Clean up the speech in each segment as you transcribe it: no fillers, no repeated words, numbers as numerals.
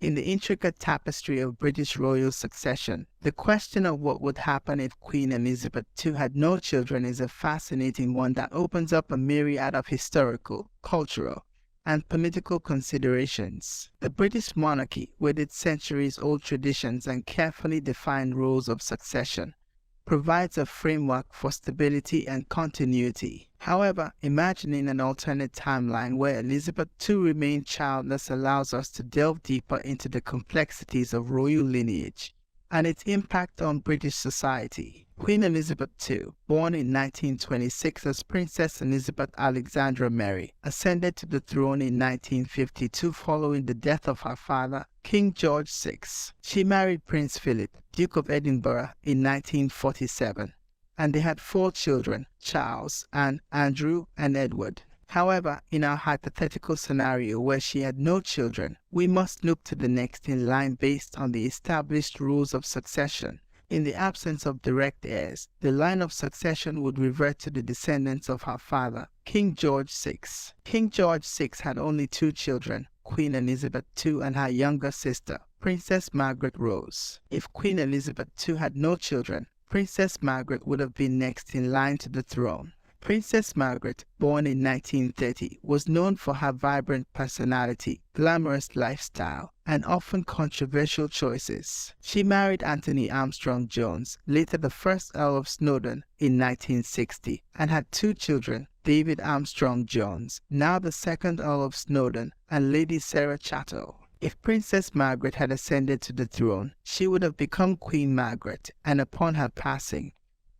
In the intricate tapestry of British royal succession, the question of what would happen if Queen Elizabeth II had no children is a fascinating one that opens up a myriad of historical, cultural, and political considerations. The British monarchy, with its centuries-old traditions and carefully defined rules of succession, provides a framework for stability and continuity. However, imagining an alternate timeline where Elizabeth II remained childless allows us to delve deeper into the complexities of royal lineage and its impact on British society. Queen Elizabeth II, born in 1926 as Princess Elizabeth Alexandra Mary, ascended to the throne in 1952 following the death of her father, King George VI. She married Prince Philip, Duke of Edinburgh, in 1947, and they had 4 children, Charles, Anne, Andrew, and Edward. However, in our hypothetical scenario where she had no children, we must look to the next in line based on the established rules of succession. In the absence of direct heirs, the line of succession would revert to the descendants of her father, King George VI. King George VI had only 2 children, Queen Elizabeth II and her younger sister, Princess Margaret Rose. If Queen Elizabeth II had no children, Princess Margaret would have been next in line to the throne. Princess Margaret, born in 1930, was known for her vibrant personality, glamorous lifestyle, and often controversial choices. She married Anthony Armstrong Jones, later the first Earl of Snowdon, in 1960, and had 2 children, David Armstrong Jones, now the 2nd Earl of Snowdon, and Lady Sarah Chatto. If Princess Margaret had ascended to the throne, she would have become Queen Margaret, and upon her passing,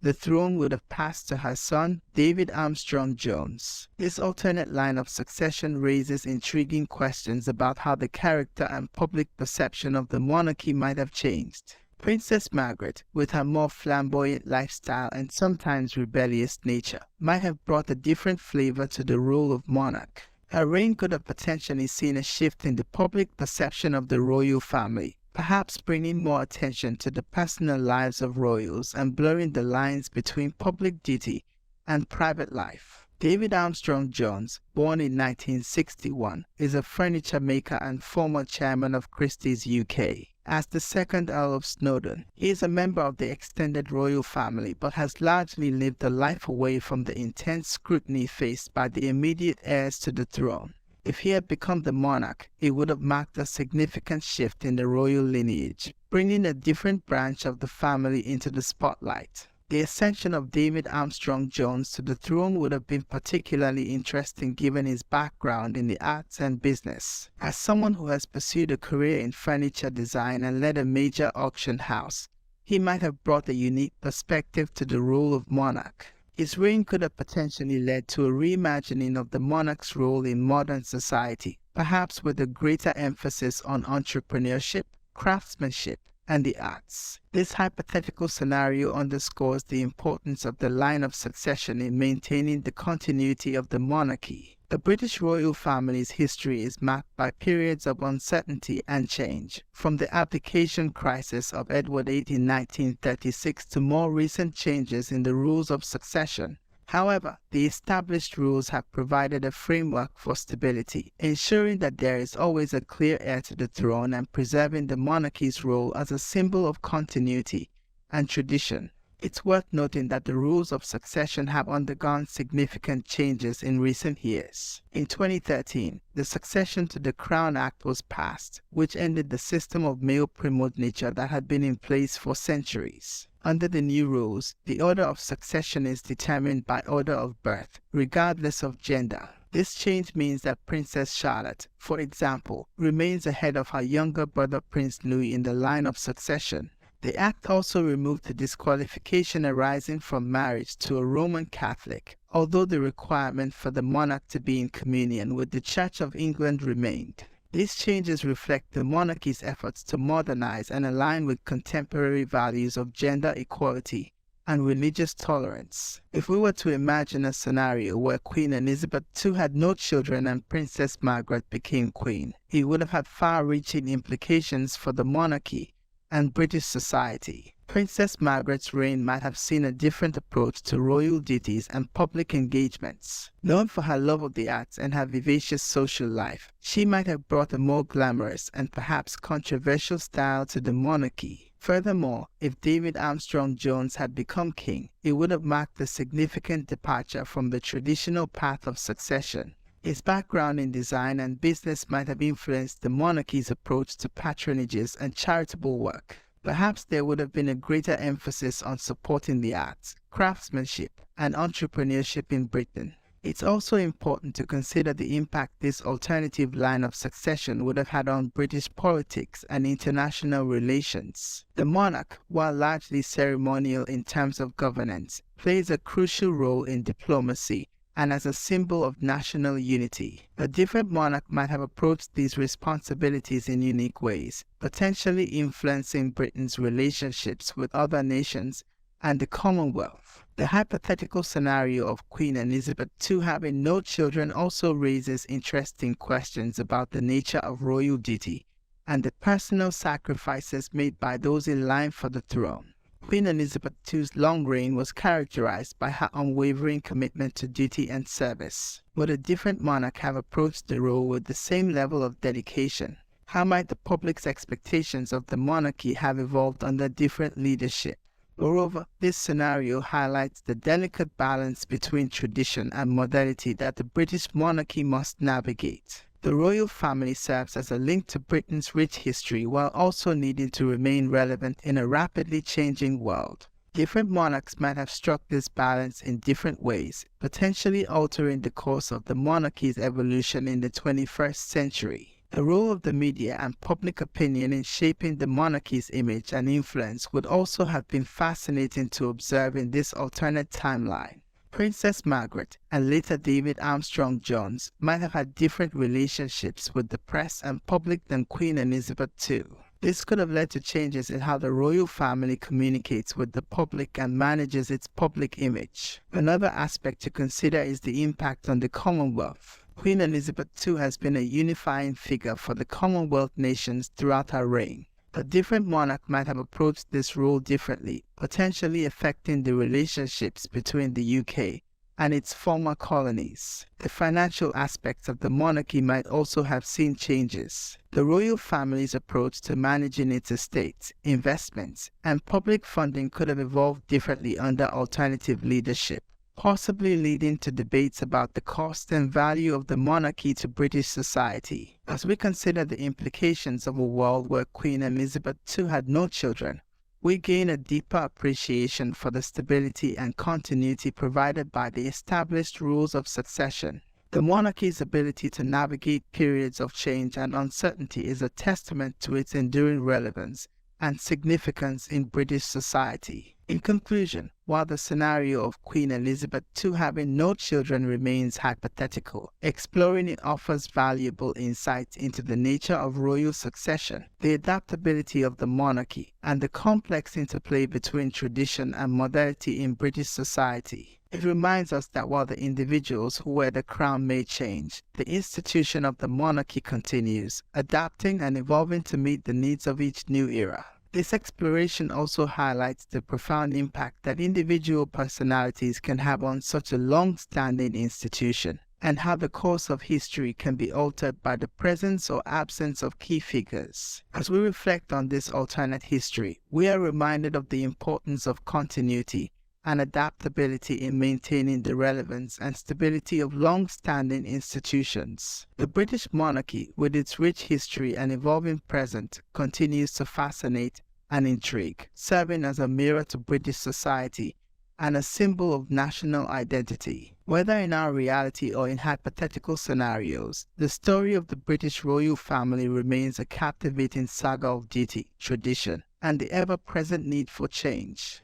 the throne would have passed to her son, David Armstrong Jones. This alternate line of succession raises intriguing questions about how the character and public perception of the monarchy might have changed. Princess Margaret, with her more flamboyant lifestyle and sometimes rebellious nature, might have brought a different flavor to the role of monarch. Her reign could have potentially seen a shift in the public perception of the royal family, perhaps bringing more attention to the personal lives of royals and blurring the lines between public duty and private life. David Armstrong Jones, born in 1961, is a furniture maker and former chairman of Christie's UK. As the 2nd Earl of Snowdon, he is a member of the extended royal family but has largely lived a life away from the intense scrutiny faced by the immediate heirs to the throne. If he had become the monarch, it would have marked a significant shift in the royal lineage, bringing a different branch of the family into the spotlight. The ascension of David Armstrong Jones to the throne would have been particularly interesting given his background in the arts and business. As someone who has pursued a career in furniture design and led a major auction house, he might have brought a unique perspective to the role of monarch. His reign could have potentially led to a reimagining of the monarch's role in modern society, perhaps with a greater emphasis on entrepreneurship, craftsmanship, and the arts. This hypothetical scenario underscores the importance of the line of succession in maintaining the continuity of the monarchy. The British royal family's history is marked by periods of uncertainty and change, from the abdication crisis of Edward VIII in 1936 to more recent changes in the rules of succession. However, the established rules have provided a framework for stability, ensuring that there is always a clear heir to the throne and preserving the monarchy's role as a symbol of continuity and tradition. It's worth noting that the rules of succession have undergone significant changes in recent years. In 2013, the Succession to the Crown Act was passed, which ended the system of male primogeniture that had been in place for centuries. Under the new rules, the order of succession is determined by order of birth, regardless of gender. This change means that Princess Charlotte, for example, remains ahead of her younger brother Prince Louis in the line of succession. The act also removed the disqualification arising from marriage to a Roman Catholic, although the requirement for the monarch to be in communion with the Church of England remained. These changes reflect the monarchy's efforts to modernize and align with contemporary values of gender equality and religious tolerance. If we were to imagine a scenario where Queen Elizabeth II had no children and Princess Margaret became queen, it would have had far-reaching implications for the monarchy and British society. Princess Margaret's reign might have seen a different approach to royal duties and public engagements. Known for her love of the arts and her vivacious social life, she might have brought a more glamorous and perhaps controversial style to the monarchy. Furthermore, if David Armstrong Jones had become king, it would have marked a significant departure from the traditional path of succession. His background in design and business might have influenced the monarchy's approach to patronages and charitable work. Perhaps there would have been a greater emphasis on supporting the arts, craftsmanship, and entrepreneurship in Britain. It's also important to consider the impact this alternative line of succession would have had on British politics and international relations. The monarch, while largely ceremonial in terms of governance, plays a crucial role in diplomacy and as a symbol of national unity. A different monarch might have approached these responsibilities in unique ways, potentially influencing Britain's relationships with other nations and the Commonwealth. The hypothetical scenario of Queen Elizabeth II having no children also raises interesting questions about the nature of royal duty and the personal sacrifices made by those in line for the throne. Queen Elizabeth II's long reign was characterized by her unwavering commitment to duty and service. Would a different monarch have approached the role with the same level of dedication? How might the public's expectations of the monarchy have evolved under different leadership? Moreover, this scenario highlights the delicate balance between tradition and modernity that the British monarchy must navigate. The royal family serves as a link to Britain's rich history while also needing to remain relevant in a rapidly changing world. Different monarchs might have struck this balance in different ways, potentially altering the course of the monarchy's evolution in the 21st century. The role of the media and public opinion in shaping the monarchy's image and influence would also have been fascinating to observe in this alternate timeline. Princess Margaret and later David Armstrong Jones might have had different relationships with the press and public than Queen Elizabeth II. This could have led to changes in how the royal family communicates with the public and manages its public image. Another aspect to consider is the impact on the Commonwealth. Queen Elizabeth II has been a unifying figure for the Commonwealth nations throughout her reign. A different monarch might have approached this role differently, potentially affecting the relationships between the UK and its former colonies. The financial aspects of the monarchy might also have seen changes. The royal family's approach to managing its estates, investments, and public funding could have evolved differently under alternative leadership, possibly leading to debates about the cost and value of the monarchy to British society. As we consider the implications of a world where Queen Elizabeth II had no children, we gain a deeper appreciation for the stability and continuity provided by the established rules of succession. The monarchy's ability to navigate periods of change and uncertainty is a testament to its enduring relevance and significance in British society. In conclusion, while the scenario of Queen Elizabeth II having no children remains hypothetical, exploring it offers valuable insights into the nature of royal succession, the adaptability of the monarchy, and the complex interplay between tradition and modernity in British society. It reminds us that while the individuals who wear the crown may change, the institution of the monarchy continues, adapting and evolving to meet the needs of each new era. This exploration also highlights the profound impact that individual personalities can have on such a long-standing institution, and how the course of history can be altered by the presence or absence of key figures. As we reflect on this alternate history, we are reminded of the importance of continuity and adaptability in maintaining the relevance and stability of long-standing institutions. The British monarchy, with its rich history and evolving present, continues to fascinate and intrigue, serving as a mirror to British society and a symbol of national identity. Whether in our reality or in hypothetical scenarios, the story of the British royal family remains a captivating saga of duty, tradition, and the ever-present need for change.